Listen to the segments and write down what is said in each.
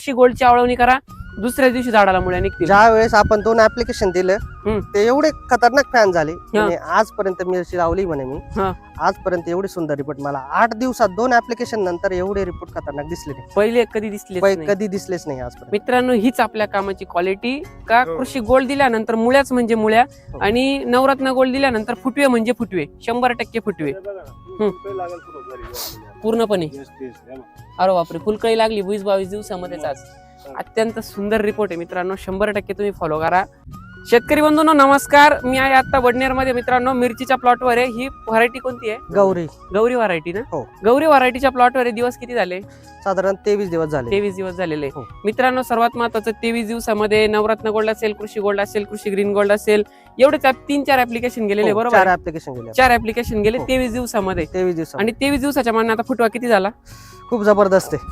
कृषी गोल्डची आळवणी करा, दुसऱ्या दिवशी झाडाला मुळ्या निघतील. ज्या वेळेस आपण 2 ऍप्लिकेशन दिलं ते एवढे खतरनाक फॅन झाले म्हणजे आजपर्यंत मिरची लावली म्हणे मी आजपर्यंत एवढे सुंदर रिपोर्ट मला 8 दिवसात 2 ऍप्लिकेशन नंतर एवढे रिपोर्ट खतरनाक दिसले नाही. पहिले कधी दिसले कधी दिसलेच नाही आजपर्यंत. मित्रांनो, हीच आपल्या कामाची क्वालिटी का कृषी गोल्ड दिल्यानंतर मुळ्याच म्हणजे मुळ्या आणि नवरत्न गोल्ड दिल्यानंतर फुटवे म्हणजे फुटवे, 100% फुटवे पूर्णपणे. अरे बापरे, फुलकळी लागली 20-22 दिवसामध्येच. आज अत्यंत सुंदर रिपोर्ट आहे मित्रांनो, 100% तुम्ही फॉलो करा. शेतकरी बंधूंनो नमस्कार, मी आहे आता वडनेर मध्ये. मित्रांनो, मिरचीच्या प्लॉटवर आहे. ही व्हरायटी कोणती आहे? गौरी व्हरायटी ना? हो. गौरी व्हरायटीच्या प्लॉटवर आहे. दिवस किती झाले? साधारण 23 दिवस झाले. 23 दिवस झालेले. मित्रांनो, सर्वात महत्वाचं 23 दिवसामध्ये नवरत्न गोल्ड असेल, कृषी गोल्ड असेल, कृषी ग्रीन गोल्ड असेल, एवढेच 3-4 ऍप्लिकेशन गेलेले. बरोबर? 4 ऍप्लिकेशन गेले 23 दिवसामध्ये. 23 दिवस आणि 23 दिवसाच्या मानाने आता फुटवा किती झाला? खूप जबरदस्त आहे.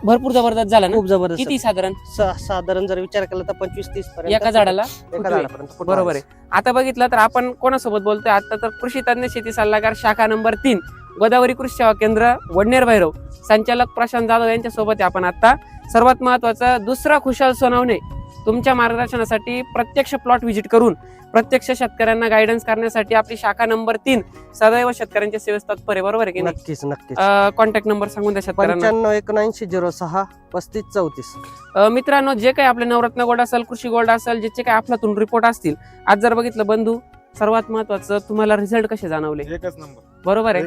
भरपूर जबरदस्त झाला ना? खूप जबरदस्त. किती साधारण जर विचार केला तर 25-30 पर्यंत एका झाडाला? फुटवे. बरोबर आहे. आता बघितलं तर आपण कोणासोबत बोलतोय? आता तर कृषी तज्ञ शेती सल्लागार शाखा नंबर 3 गोदावरी कृषी सेवा केंद्र वडनेर भैरव, संचालक प्रशांत जाधव यांच्या सोबत आहे आपण. आता सर्वात महत्वाचं दुसरा खुशाल सोनवणे तुमच्या मार्गदर्शनासाठी प्रत्यक्ष प्लॉट व्हिजिट करून प्रत्यक्ष शेतकऱ्यांना गायडन्स करण्यासाठी आपली शाखा नंबर 3 सदैव शेतकऱ्यांच्या सेवेस तत्पर आहे. बरोबर आहे की नाही? नक्कीच. कॉन्टॅक्ट नंबर सांगून द्या शेतकऱ्यांना. 9579063534. मित्रांनो, जे काही आपले नवरत्न गोल्ड असेल, कृषी गोल्ड असेल, ज्याचे काही आपल्यातून रिपोर्ट असतील, आज जर बघितलं बंधू, सर्वात महत्वाचं तुम्हाला रिझल्ट कसे जाणवले? एकच नंबर. बरोबर आहे.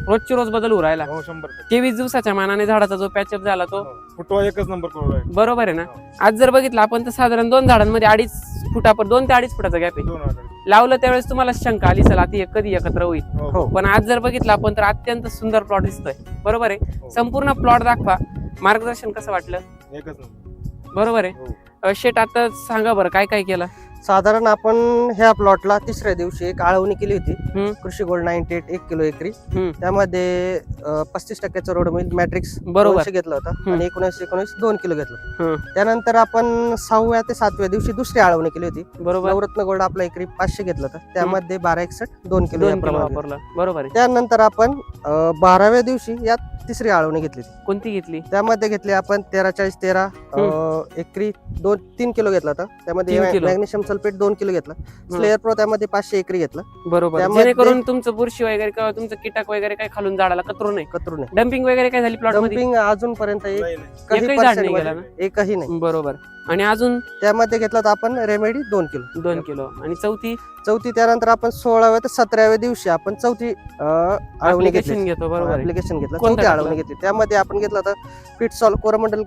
रोजची रोज बदल होऊ राहिला. 23 दिवसाच्या मानाने झाडाचा जो पॅचअप झाला तो फुटवा एकच नंबर. बरोबर आहे ना? आज जर बघितलं आपण तर साधारण 2 झाडांमध्ये 2 ते 2.5 फुटाचा गॅप आहे. लावलं त्यावेळेस तुम्हाला शंका आली चला ती कधी एकत्र होईल, पण आज जर बघितलं आपण तर अत्यंत सुंदर प्लॉट दिसतोय. बरोबर आहे. संपूर्ण प्लॉट दाखवा, मार्गदर्शन कसं वाटलं? एकच नंबर. बरोबर आहे. शेट, आता सांगा बरं काय काय केलं? साधारण आपण ह्या प्लॉटला तिसऱ्या दिवशी एक आळवणी केली होती. कृषी गोल्ड 98 1 किलो एकरी. त्यामध्ये 35% रोड मिल मॅट्रिक्स बरोबर घेतलं होतं आणि 19 2 किलो घेतलं. त्यानंतर आपण 6व्या ते 7व्या दिवशी दुसरी आळवणी केली होती. बरोबर. नवरत्न गोल्ड आपला एकरी 500 घेतलं होतं. त्यामध्ये 1261 2 किलो वापरलं. बरोबर आहे. त्यानंतर आपण 12व्या दिवशी यात तिसरी आळवणी घेतली. कोणती घेतली? त्यामध्ये घेतली आपण 13-40-13 एकरी 3 किलो घेतला होता. त्यामध्ये मॅग्नेशियम सल्फेट 2 किलो घेतला. स्लेअर प्रो त्यामध्ये 500 एकरी घेतला. बरोबर. जेणेकरून तुमचं बुरशी वगैरे किंवा तुमचं कीटक वगैरे काही खालून झाडाला कतरू नाही. डम्पिंग वगैरे काय झाली प्लॉट मध्ये? डम्पिंग अजूनपर्यंत एकही झाड नाही गेला ना? एकही नाही. बरोबर. आणि अजून त्यामध्ये घेतला तर आपण रेमेडी 2 किलो. आणि चौथी त्यानंतर आपण 16व्या ते 17व्या दिवशी आपण चौथी आळवणी घेतो. बरोबर. ऍप्लिकेशन घेतलं. चौथी आळवणी घेतली. त्यामध्ये आपण घेतला तर फिटसॉल कोरोमंडल